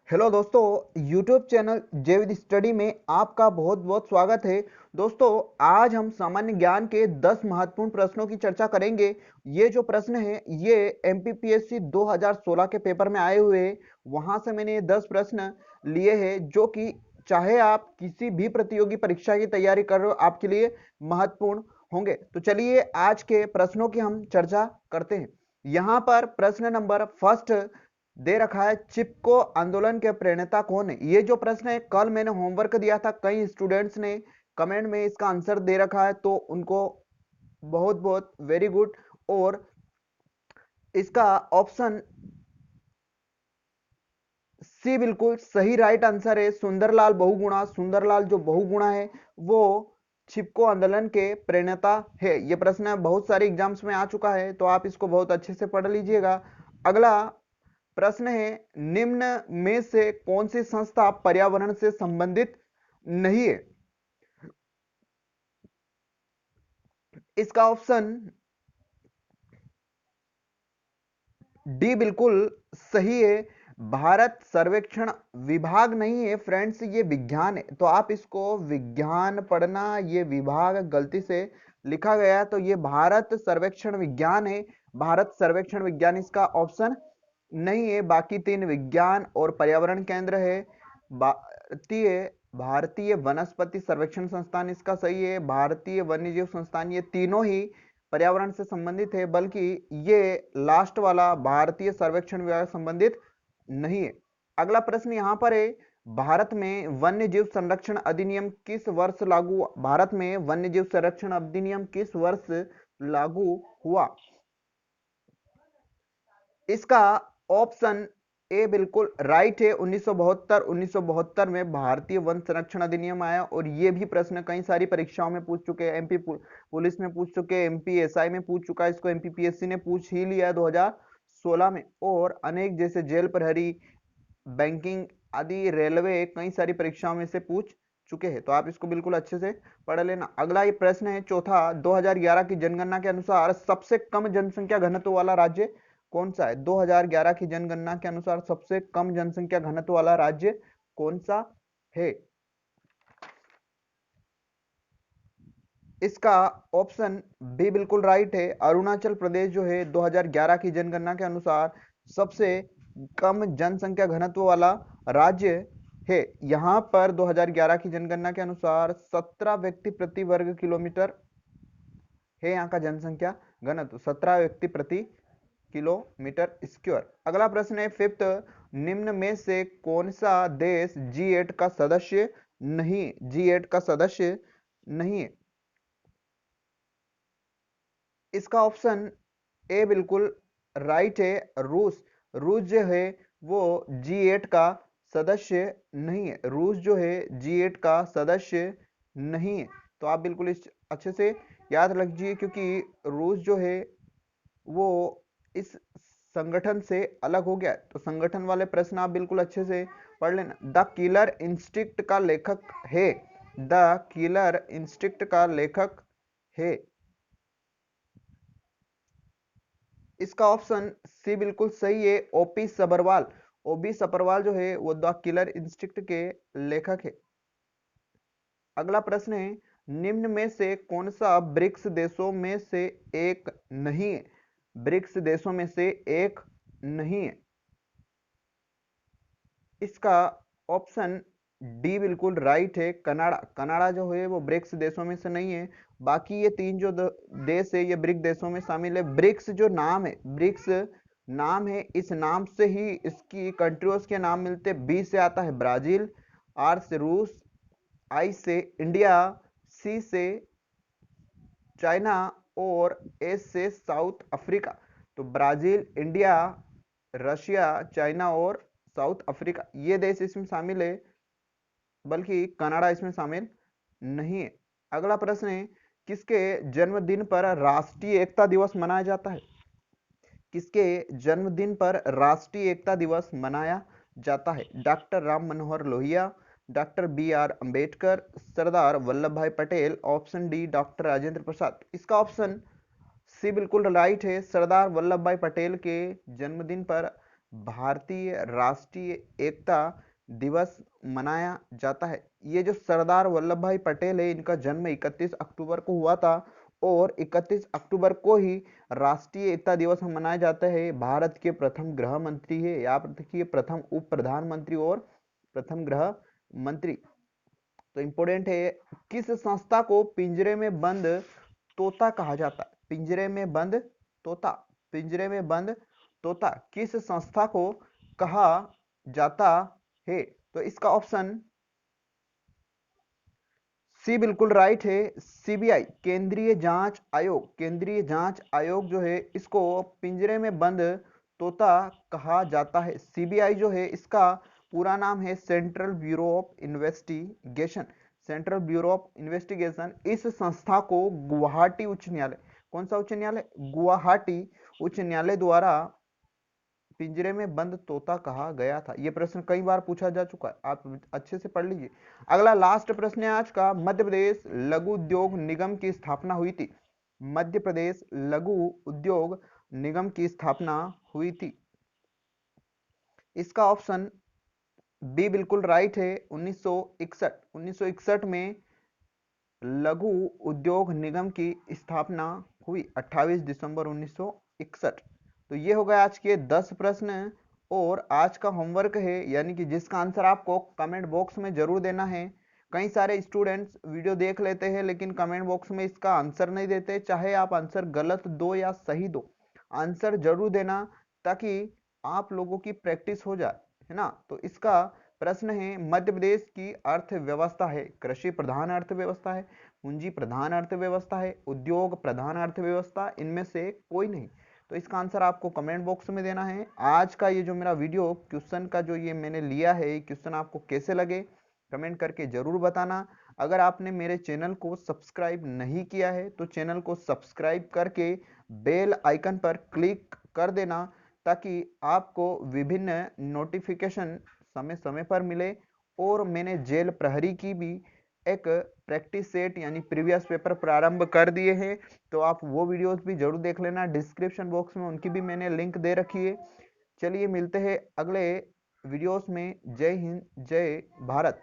Hello दोस्तों, YouTube channel जय विधि study में आपका बहुत बहुत स्वागत है। दोस्तों, आज हम सामान्य ज्ञान के 10 महत्वपूर्ण प्रश्नों की चर्चा करेंगे। ये जो प्रश्न है ये MPPSC 2016 के पेपर में आए हुए हैं। वहां से मैंने ये 10 प्रश्न लिए हैं जो कि चाहे आप किसी भी प्रतियोगी परीक्षा की तैयारी कर रहे हो आपके लिए महत्वपूर्ण होंगे। तो चलिए आज के प्रश्नों की हम चर्चा करते हैं। यहाँ पर प्रश्न नंबर फर्स्ट दे रखा है, चिपको आंदोलन के प्रणेता कौन है। ये जो प्रश्न है कल मैंने होमवर्क दिया था, कई स्टूडेंट्स ने कमेंट में इसका आंसर दे रखा है, तो उनको बहुत बहुत वेरी गुड। और इसका ऑप्शन सी बिल्कुल सही राइट आंसर है, सुंदरलाल बहुगुणा। सुंदरलाल जो बहुगुणा है वो चिपको आंदोलन के प्रणेता है। ये प्रश्न बहुत सारे एग्जाम्स में आ चुका है, तो आप इसको बहुत अच्छे से पढ़ लीजिएगा। अगला प्रश्न है, निम्न में से कौन सी संस्था पर्यावरण से संबंधित नहीं है। इसका ऑप्शन डी बिल्कुल सही है, भारत सर्वेक्षण विभाग नहीं है फ्रेंड्स, ये विज्ञान है। तो आप इसको विज्ञान पढ़ना, ये विभाग गलती से लिखा गया है, तो ये भारत सर्वेक्षण विज्ञान है। भारत सर्वेक्षण विज्ञान इसका ऑप्शन नहीं है। बाकी तीन विज्ञान और पर्यावरण केंद्र है। भारतीय भारतीय वनस्पति सर्वेक्षण संस्थान इसका सही है, भारतीय वन्यजीव संस्थान, ये तीनों ही पर्यावरण से संबंधित है, बल्कि ये लास्ट वाला भारतीय सर्वेक्षण विभाग संबंधित नहीं है। अगला प्रश्न यहाँ पर है, भारत में वन्यजीव संरक्षण अधिनियम किस वर्ष लागू भारत में वन्यजीव संरक्षण अधिनियम किस वर्ष लागू हुआ। इसका ऑप्शन ए बिल्कुल राइट है, 1972 में भारतीय वन संरक्षण अधिनियम आया। और ये भी प्रश्न कई सारी परीक्षाओं में पूछ चुके हैं, एमपी पुलिस में पूछ चुके हैं, एमपी एसआई में पूछ चुका है, इसको एमपीपीएससी ने पूछ ही लिया 2016 में। और अनेक जैसे जेल प्रहरी, बैंकिंग आदि, रेलवे, कई सारी परीक्षाओं में से पूछ चुके हैं, तो आप इसको बिल्कुल अच्छे से पढ़ लेना। अगला ये प्रश्न है चौथा, 2011 की जनगणना के अनुसार सबसे कम जनसंख्या घनत्व वाला राज्य कौन सा है। 2011 की जनगणना के अनुसार सबसे कम जनसंख्या घनत्व वाला राज्य कौन सा है। इसका ऑप्शन बी बिल्कुल राइट है, अरुणाचल प्रदेश जो है 2011 की जनगणना के अनुसार सबसे कम जनसंख्या घनत्व वाला राज्य है। यहाँ पर 2011 की जनगणना के अनुसार 17 व्यक्ति प्रति वर्ग किलोमीटर है यहाँ का जनसंख्या घनत्व, 17 व्यक्ति प्रति किलोमीटर स्क्वायर। अगला प्रश्न है फिफ्थ, निम्न में से कौन सा देश G8 का सदस्य नहीं, G8 का सदस्य नहीं है। इसका ऑप्शन ए बिल्कुल राइट है, रूस। रूस जो है वो G8 का सदस्य नहीं है, रूस जो है G8 का सदस्य नहीं है। तो आप बिल्कुल इस अच्छे से याद रखिए, क्योंकि रूस जो है वो इस संगठन से अलग हो गया। तो संगठन वाले प्रश्न आप बिल्कुल अच्छे से पढ़ लेना। द किलर इंस्टिंक्ट का लेखक है, द किलर इंस्टिंक्ट का लेखक है। इसका ऑप्शन सी बिल्कुल सही है, ओपी सबरवाल। ओबी सबरवाल जो है वो द किलर इंस्टिंक्ट के लेखक है। अगला प्रश्न है, निम्न में से कौन सा ब्रिक्स देशों में से एक नहीं है। ब्रिक्स देशों में से एक नहीं है। इसका ऑप्शन डी बिल्कुल राइट है, कनाडा। कनाडा जो है वो ब्रिक्स देशों में से नहीं है। बाकी ये तीन जो देश है ये ब्रिक्स देशों में शामिल है। ब्रिक्स जो नाम है, ब्रिक्स नाम है, इस नाम से ही इसकी कंट्रीज के नाम मिलते हैं। बी से आता है ब्राजील, आर से रूस, आई से इंडिया, सी से चाइना और एस से साउथ अफ्रीका। तो ब्राजील, इंडिया, रशिया, चाइना और साउथ अफ्रीका ये देश इसमें शामिल है, बल्कि कनाडा इसमें शामिल नहीं है। अगला प्रश्न है, किसके जन्मदिन पर राष्ट्रीय एकता दिवस मनाया जाता है। किसके जन्मदिन पर राष्ट्रीय एकता दिवस मनाया जाता है। Doctor Ram Manohar Lohia, doctor BR Ambedkar, Sardar Vallabhbhai Patel, option D doctor Rajendra Prasad. इसका ऑप्शन सी बिल्कुल राइट है, सरदार वल्लभ भाई पटेल के जन्मदिन पर भारतीय राष्ट्रीय एकता दिवस मनाया जाता है? ये जो सरदार वल्लभ भाई पटेल है, इनका जन्म 31 अक्टूबर को हुआ था और 31 अक्टूबर को ही राष्ट्रीय एकता दिवस मनाया जाता है। भारत के प्रथम गृह मंत्री है, यहाँ पर देखिए प्रथम उप प्रधानमंत्री और प्रथम गृह मंत्री। तो इंपॉर्टेंट है, किस संस्था को पिंजरे में बंद तोता कहा जाता है? पिंजरे में बंद तोता, पिंजरे में बंद तोता किस संस्था को कहा जाता है? तो इसका ऑप्शन सी बिल्कुल राइट है, सीबीआई, केंद्रीय जांच आयोग। केंद्रीय जांच आयोग जो है इसको पिंजरे में बंद तोता कहा जाता है। सीबीआई जो है इसका पूरा नाम है central bureau of investigation. Central bureau of investigation. इस संस्था को गुवाहाटी उच्च न्यायालय, कौन सा उच्च न्यायालय? गुवाहाटी उच्च न्यायालय द्वारा पिंजरे में बंद तोता कहा गया था। यह प्रश्न कई बार पूछा जा चुका है, आप अच्छे से पढ़ लीजिए। अगला लास्ट प्रश्न है आज का, मध्य प्रदेश लघु उद्योग निगम की स्थापना हुई थी? मध्य प्रदेश लघु उद्योग निगम की स्थापना हुई थी। इसका ऑप्शन बी बिल्कुल राइट है, 1961। 1961 में लघु उद्योग निगम की स्थापना हुई, 28 दिसंबर 1961। तो ये हो गए आज के 10 प्रश्न और आज का होमवर्क है, यानी कि जिसका आंसर आपको कमेंट बॉक्स में जरूर देना है। कई सारे स्टूडेंट्स वीडियो देख लेते हैं लेकिन कमेंट बॉक्स में इसका आंसर नहीं देते। चाहे आप आंसर गलत दो या सही दो, आंसर जरूर देना ताकि आप लोगों की प्रैक्टिस हो जाए, है ना। तो इसका प्रश्न है, मध्य प्रदेश की अर्थव्यवस्था है कृषि प्रधान अर्थव्यवस्था है, पूंजी प्रधान अर्थव्यवस्था है, उद्योग प्रधान अर्थव्यवस्था, इनमें से कोई नहीं। तो इसका आंसर आपको कमेंट बॉक्स में देना है। आज का ये जो मेरा वीडियो क्वेश्चन का जो ये मैंने लिया है, क्वेश्चन आपको कैसे लगे कमेंट करके जरूर बताना। अगर आपने मेरे चैनल को सब्सक्राइब नहीं किया है तो चैनल को सब्सक्राइब करके बेल आइकन पर क्लिक कर देना ताकि आपको विभिन्न नोटिफिकेशन समय समय पर मिले। और मैंने जेल प्रहरी की भी एक प्रैक्टिस सेट यानी प्रीवियस पेपर प्रारंभ कर दिए हैं, तो आप वो वीडियोस भी जरूर देख लेना। डिस्क्रिप्शन बॉक्स में उनकी भी मैंने लिंक दे रखी है। चलिए मिलते हैं अगले वीडियोस में। जय हिंद, जय भारत।